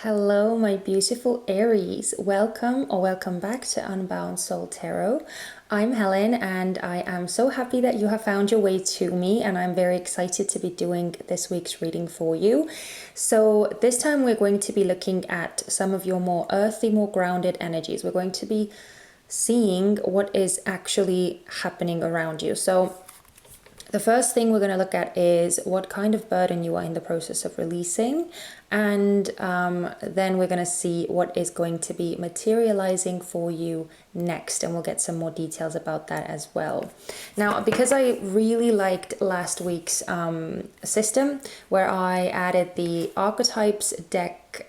Hello, my beautiful Aries. Welcome or welcome back to Unbound Soul Tarot. I'm Helen and I am so happy that you have found your way to me, and I'm very excited to be doing this week's reading for you. So this time we're going to be looking at some of your more earthy, more grounded energies. We're going to be seeing what is actually happening around you. So the first thing we're going to look at is what kind of burden you are in the process of releasing, and then we're going to see what is going to be materializing for you next, and we'll get some more details about that as well. Now, because I really liked last week's system where I added the archetypes deck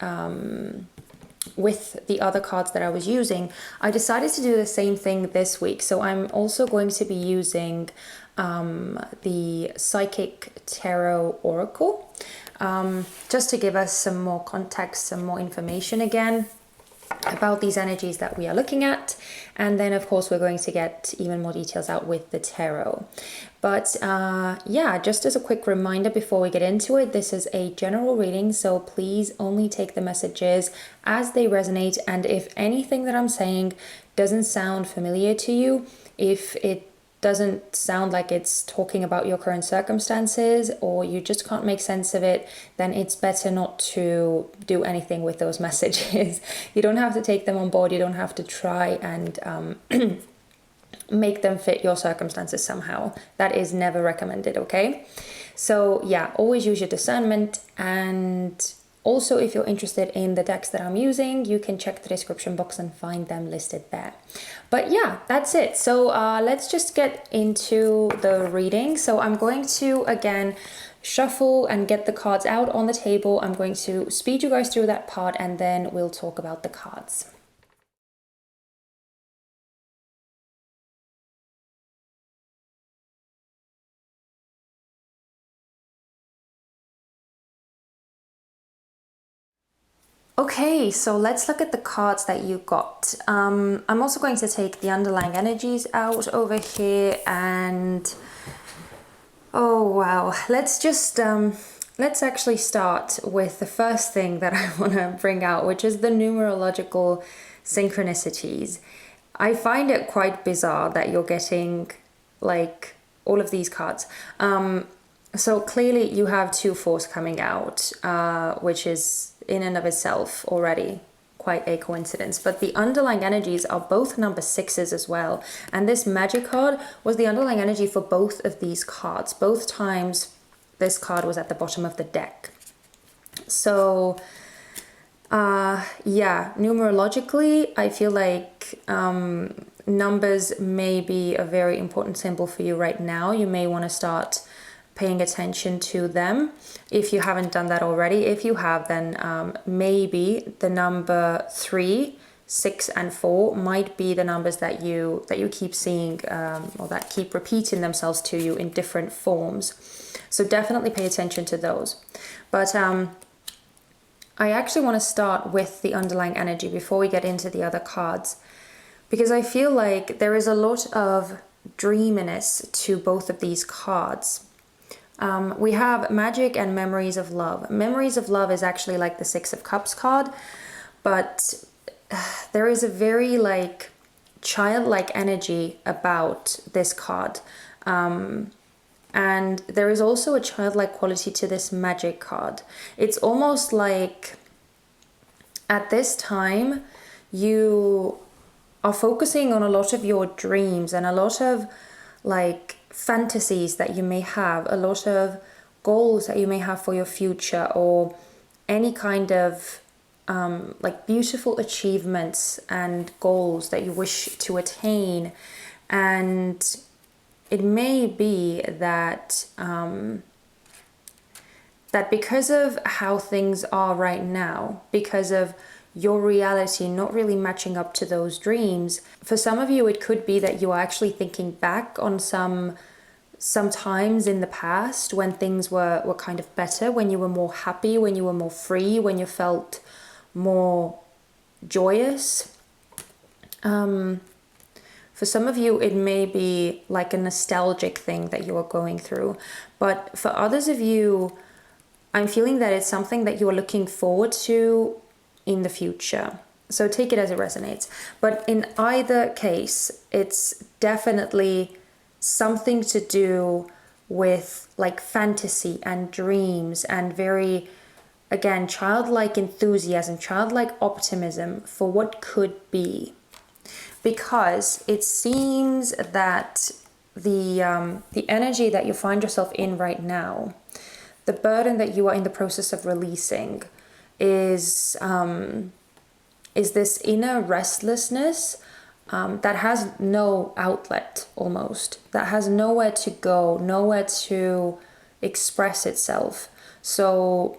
with the other cards that I was using, I decided to do the same thing this week. So I'm also going to be using the Psychic Tarot Oracle, just to give us some more context, some more information again about these energies that we are looking at. And then of course we're going to get even more details out with the tarot. But yeah, just as a quick reminder before we get into it, this is a general reading, so please only take the messages as they resonate. And if anything that I'm saying doesn't sound familiar to you, if it doesn't sound like it's talking about your current circumstances, or you just can't make sense of it, then it's better not to do anything with those messages. You don't have to take them on board. You don't have to try and make them fit your circumstances somehow. That is never recommended, okay? So yeah, always use your discernment. And also, if you're interested in the decks that I'm using, you can check the description box and find them listed there. But yeah, that's it. So let's just get into the reading. So I'm going to, again, shuffle and get the cards out on the table. I'm going to speed you guys through that part, and then we'll talk about the cards. Okay, so let's look at the cards that you got. I'm also going to take the underlying energies out over here, and oh wow, let's just let's actually start with the first thing that I want to bring out, which is the numerological synchronicities. I find it quite bizarre that you're getting like all of these cards. So clearly you have 2-4 coming out, which is in and of itself already quite a coincidence. But the underlying energies are both number 6s as well. And this magic card was the underlying energy for both of these cards. Both times this card was at the bottom of the deck. So yeah, numerologically, I feel like numbers may be a very important symbol for you right now. You may want to start paying attention to them if you haven't done that already. If you have, then maybe the number 3, 6, and 4 might be the numbers that you keep seeing, or that keep repeating themselves to you in different forms. So definitely pay attention to those. But I actually want to start with the underlying energy before we get into the other cards, because I feel like there is a lot of dreaminess to both of these cards. We have magic and memories of love. Memories of love is actually like the 6 of Cups card, but there is a very like childlike energy about this card. And there is also a childlike quality to this magic card. It's almost like at this time you are focusing on a lot of your dreams and a lot of like fantasies that you may have, a lot of goals that you may have for your future, or any kind of like beautiful achievements and goals that you wish to attain. And it may be that that because of how things are right now, because of your reality not really matching up to those dreams, for some of you it could be that you are actually thinking back on some times in the past when things were kind of better, when you were more happy, when you were more free, when you felt more joyous. For some of you, it may be like a nostalgic thing that you are going through. But for others of you, I'm feeling that it's something that you are looking forward to in the future. So take it as it resonates. But in either case, it's definitely something to do with like fantasy and dreams and very, again, childlike enthusiasm, childlike optimism for what could be. Because it seems that the energy that you find yourself in right now, the burden that you are in the process of releasing, is this inner restlessness that has no outlet, almost, that has nowhere to go, nowhere to express itself. So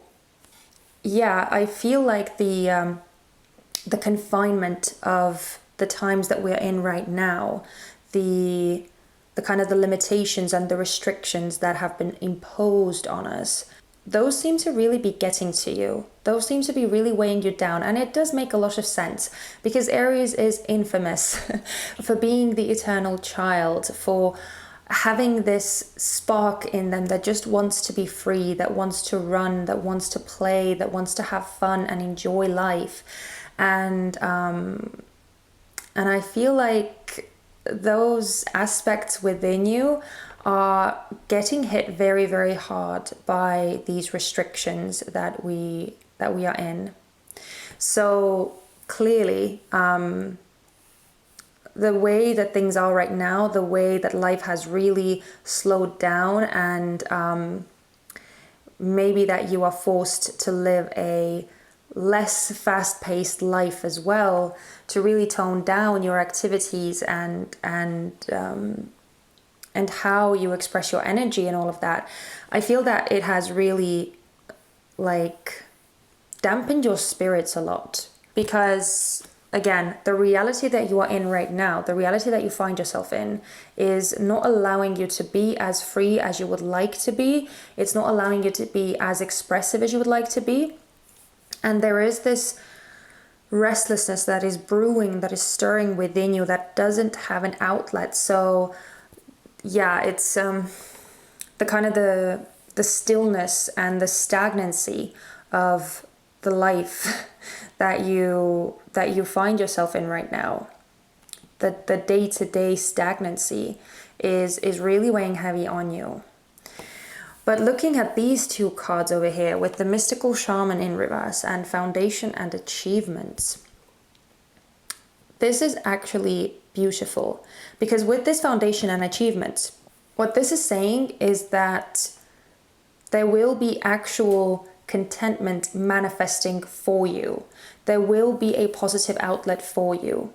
yeah, I feel like the confinement of the times that we're in right now, the kind of the limitations and the restrictions that have been imposed on us, those seem to really be getting to you. Those seem to be really weighing you down. And it does make a lot of sense, because Aries is infamous for being the eternal child, for having this spark in them that just wants to be free, that wants to run, that wants to play, that wants to have fun and enjoy life. And I feel like those aspects within you are getting hit very, very hard by these restrictions that we are in. So clearly, the way that things are right now, the way that life has really slowed down, and maybe that you are forced to live a less fast-paced life as well, to really tone down your activities and how you express your energy and all of that. I feel that it has really like dampened your spirits a lot, because again, the reality that you are in right now, the reality that you find yourself in, is not allowing you to be as free as you would like to be. It's not allowing you to be as expressive as you would like to be. And there is this restlessness that is brewing, that is stirring within you, that doesn't have an outlet. So yeah, it's the kind of the stillness and the stagnancy of the life that you find yourself in right now. The day-to-day stagnancy is really weighing heavy on you. But looking at these two cards over here, with the mystical shaman in reverse and foundation and achievements, this is actually beautiful, because with this foundation and achievements, what this is saying is that there will be actual contentment manifesting for you. There will be a positive outlet for you,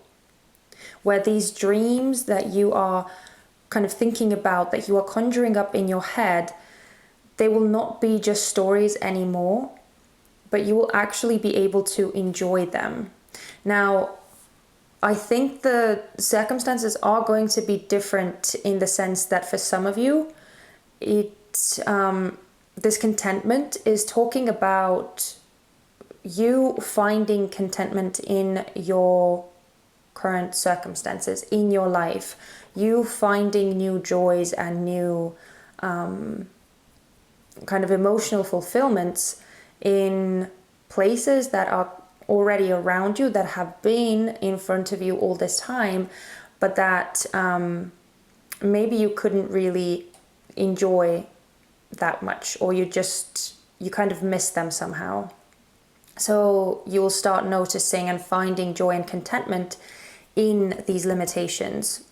where these dreams that you are kind of thinking about, that you are conjuring up in your head, they will not be just stories anymore, but you will actually be able to enjoy them. Now, I think the circumstances are going to be different, in the sense that for some of you, this contentment is talking about you finding contentment in your current circumstances, in your life, you finding new joys and new kind of emotional fulfillments in places that are already around you, that have been in front of you all this time, but that maybe you couldn't really enjoy that much, or you kind of miss them somehow. So you'll start noticing and finding joy and contentment in these limitations.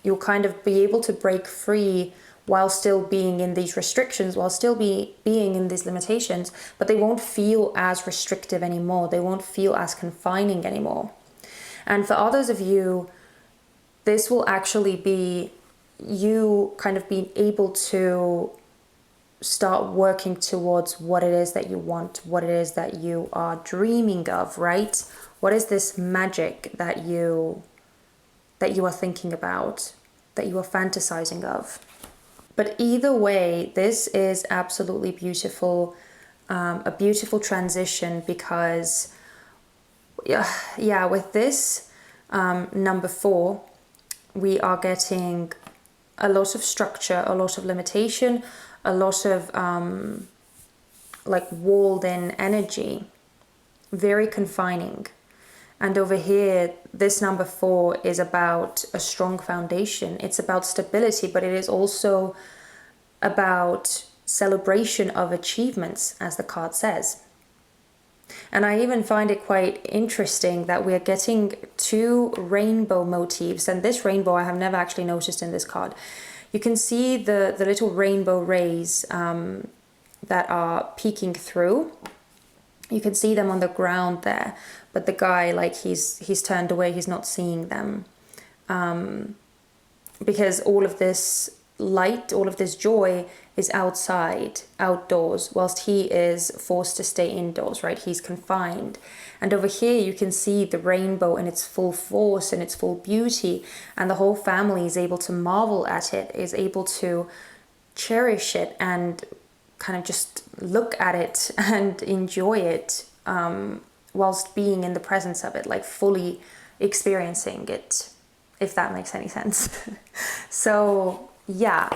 You'll kind of be able to break free while still being in these restrictions, while still being in these limitations, but they won't feel as restrictive anymore. They won't feel as confining anymore. And for others of you, this will actually be you kind of being able to start working towards what it is that you want, what it is that you are dreaming of, right? What is this magic that you are thinking about, that you are fantasizing of? But either way, this is absolutely beautiful, a beautiful transition, because yeah, with this number 4, we are getting a lot of structure, a lot of limitation, a lot of like walled in energy. very confining. And over here, this number 4 is about a strong foundation. It's about stability, but it is also about celebration of achievements, as the card says. And I even find it quite interesting that we are getting 2 rainbow motifs. And this rainbow I have never actually noticed in this card. You can see the little rainbow rays that are peeking through. You can see them on the ground there, but the guy, like, he's turned away, he's not seeing them. Because all of this light, all of this joy is outside, outdoors, whilst he is forced to stay indoors, right? He's confined. And over here you can see the rainbow in its full force and its full beauty, and the whole family is able to marvel at it, is able to cherish it and kind of just look at it and enjoy it, whilst being in the presence of it, like fully experiencing it, if that makes any sense. So yeah,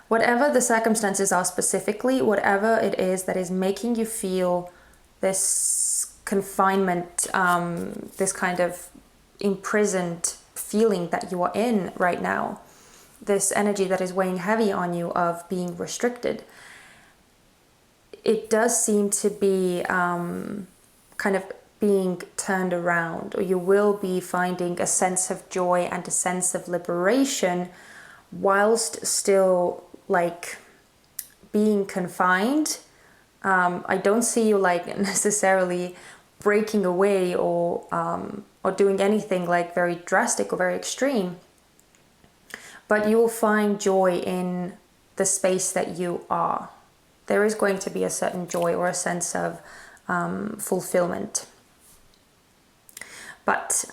whatever the circumstances are specifically, whatever it is that is making you feel this confinement, this kind of imprisoned feeling that you are in right now, this energy that is weighing heavy on you of being restricted, it does seem to be kind of being turned around, or you will be finding a sense of joy and a sense of liberation whilst still like being confined. I don't see you like necessarily breaking away or doing anything like very drastic or very extreme, but you will find joy in the space that you are. There is going to be a certain joy or a sense of fulfillment. But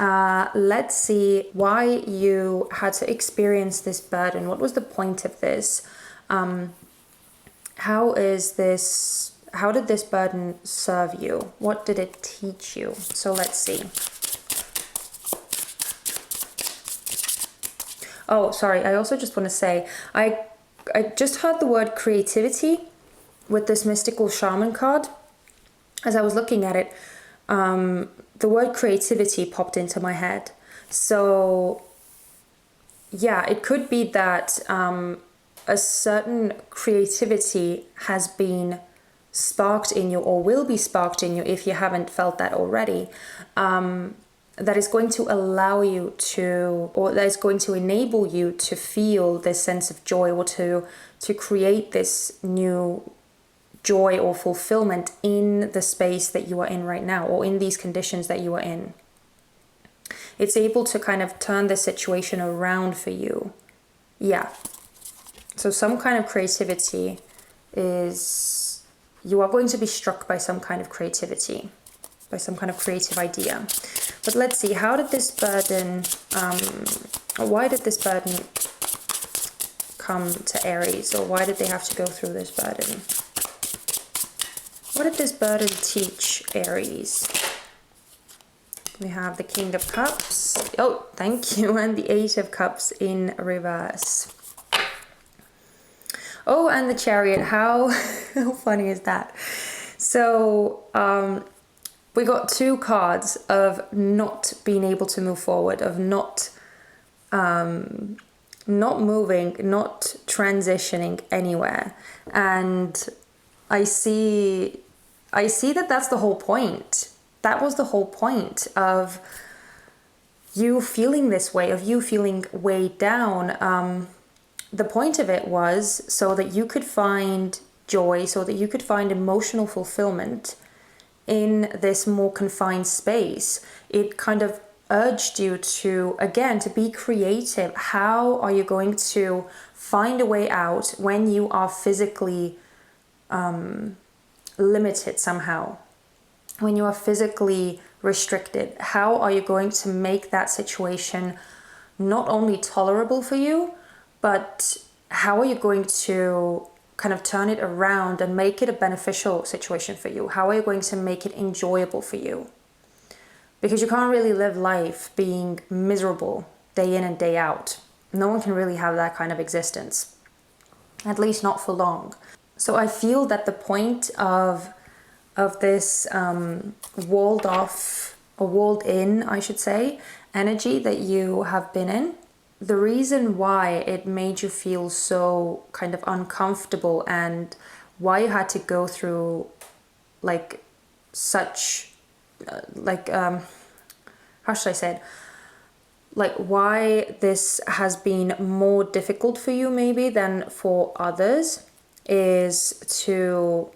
let's see why you had to experience this burden. What was the point of this? How did this burden serve you? What did it teach you? So let's see. Oh, sorry. I also just want to say, I just heard the word creativity with this mystical shaman card. As I was looking at it, the word creativity popped into my head. So yeah, it could be that a certain creativity has been sparked in you, or will be sparked in you if you haven't felt that already, that is going to allow you to, or that is going to enable you to feel this sense of joy, or to create this new joy or fulfillment in the space that you are in right now, or in these conditions that you are in. It's able to kind of turn the situation around for you. Yeah. So some kind of creativity is, you are going to be struck by some kind of creativity, by some kind of creative idea. But let's see, how did this burden, why did this burden come to Aries, or why did they have to go through this burden? What did this burden teach Aries? We have the King of Cups. Oh, thank you. And the Eight of Cups in reverse. Oh, and the Chariot. How funny is that? So we got 2 cards of not being able to move forward, of not moving, not transitioning anywhere. And I see that that's the whole point. That was the whole point of you feeling this way, of you feeling weighed down. The point of it was so that you could find joy, so that you could find emotional fulfillment in this more confined space. It kind of urged you to, again, to be creative. How are you going to find a way out when you are physically limited somehow, when you are physically restricted? How are you going to make that situation not only tolerable for you, but how are you going to kind of turn it around and make it a beneficial situation for you? How are you going to make it enjoyable for you? Because you can't really live life being miserable day in and day out. No one can really have that kind of existence, at least not for long. So I feel that the point of of this walled off, or walled in, I should say, energy that you have been in. The reason why it made you feel so kind of uncomfortable and why you had to go through like such how should I say it? Like why this has been more difficult for you maybe than for others is to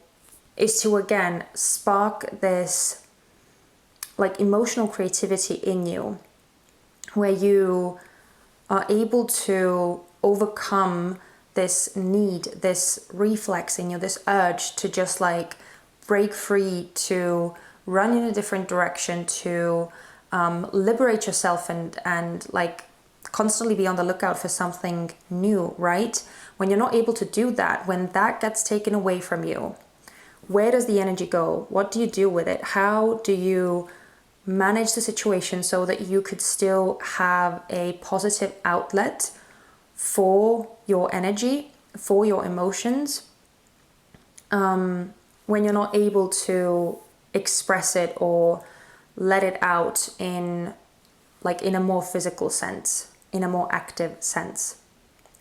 again spark this like emotional creativity in you, where you are able to overcome this need, this reflex in you, this urge to just like break free, to run in a different direction, to liberate yourself and like constantly be on the lookout for something new, right? When you're not able to do that, when that gets taken away from you, where does the energy go? What do you do with it? How do you manage the situation so that you could still have a positive outlet for your energy, for your emotions, when you're not able to express it or let it out in a more physical sense, in a more active sense?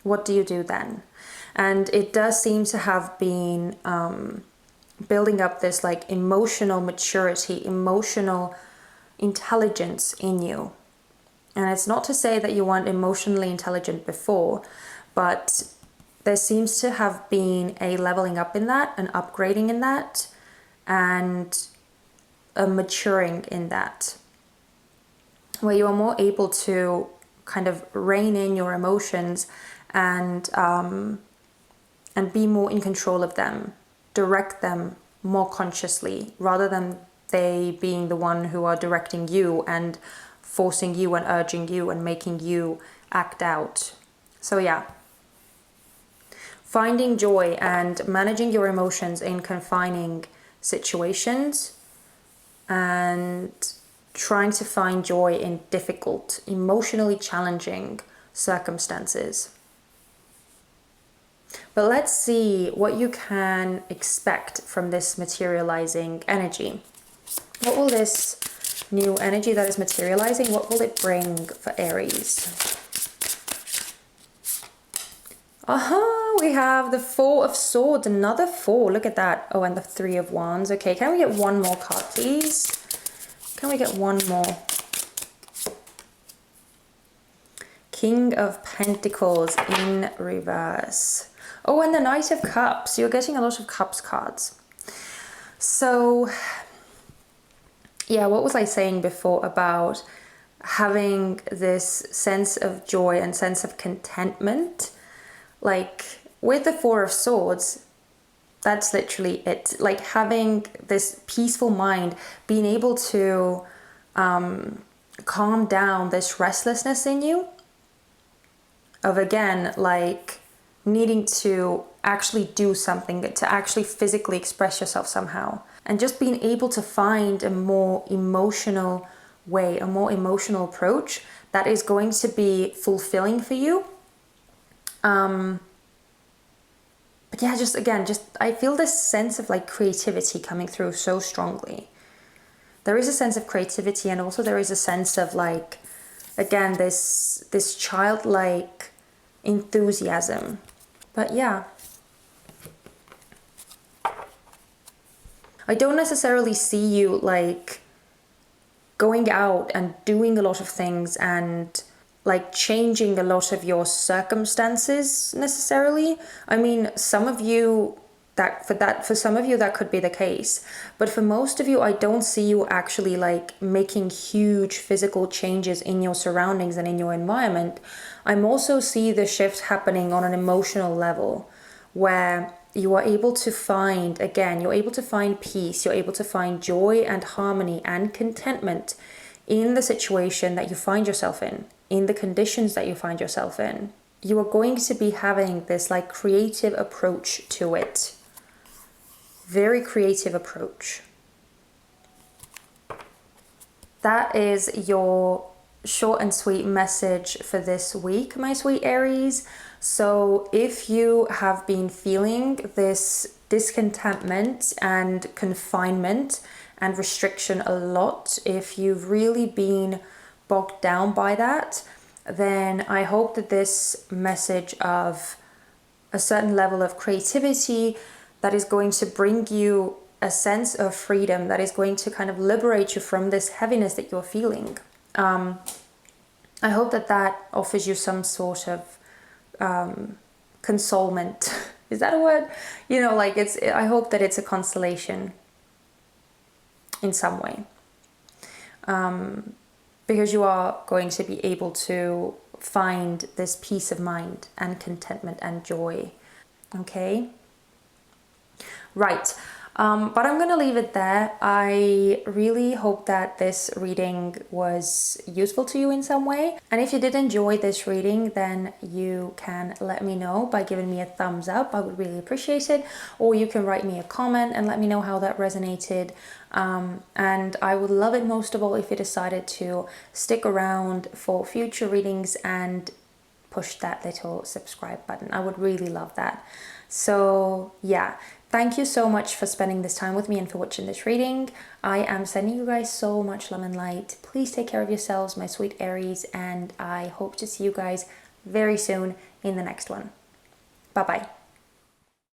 What do you do then? And it does seem to have been building up this like emotional maturity, emotional intelligence in you. And it's not to say that you weren't emotionally intelligent before, but there seems to have been a leveling up in that, an upgrading in that, and a maturing in that, where you are more able to kind of rein in your emotions and be more in control of them, direct them more consciously, rather than they being the one who are directing you and forcing you and urging you and making you act out. So yeah, finding joy and managing your emotions in confining situations and trying to find joy in difficult, emotionally challenging circumstances. But let's see what you can expect from this materializing energy. What will this new energy that is materializing, what will it bring for Aries? Aha, we have the Four of Swords, another four, look at that. Oh, and the Three of Wands. Okay, can we get one more card, please? Can we get one more? King of Pentacles in reverse. Oh, and the Knight of Cups. You're getting a lot of Cups cards. So, yeah, what was I saying before about having this sense of joy and sense of contentment? Like, with the Four of Swords, that's literally it. Like, having this peaceful mind, being able to calm down this restlessness in you of, again, like needing to actually do something, to actually physically express yourself somehow, and just being able to find a more emotional way, a more emotional approach that is going to be fulfilling for you. But yeah, just again, I feel this sense of like creativity coming through so strongly. There is a sense of creativity, and also there is a sense of like, again, this childlike enthusiasm. But yeah, I don't necessarily see you like going out and doing a lot of things and like changing a lot of your circumstances necessarily. I mean, for some of you that could be the case, but for most of you, I don't see you actually like making huge physical changes in your surroundings and in your environment. I'm also see the shift happening on an emotional level, where you are able to find, again, you're able to find peace, you're able to find joy and harmony and contentment in the situation that you find yourself in the conditions that you find yourself in. You are going to be having this like creative approach to it. Very creative approach. That is your short and sweet message for this week, my sweet Aries. So if you have been feeling this discontentment and confinement and restriction a lot, if you've really been bogged down by that, then I hope that this message of a certain level of creativity that is going to bring you a sense of freedom, that is going to kind of liberate you from this heaviness that you're feeling. I hope that that offers you some sort of consolement. Is that a word? You know, like I hope that it's a consolation in some way. Because you are going to be able to find this peace of mind and contentment and joy. Okay? Right. But I'm going to leave it there. I really hope that this reading was useful to you in some way. And if you did enjoy this reading, then you can let me know by giving me a thumbs up. I would really appreciate it. Or you can write me a comment and let me know how that resonated. And I would love it most of all if you decided to stick around for future readings and push that little subscribe button. I would really love that. So yeah, thank you so much for spending this time with me and for watching this reading. I am sending you guys so much love and light. Please take care of yourselves, my sweet Aries, and I hope to see you guys very soon in the next one. Bye bye.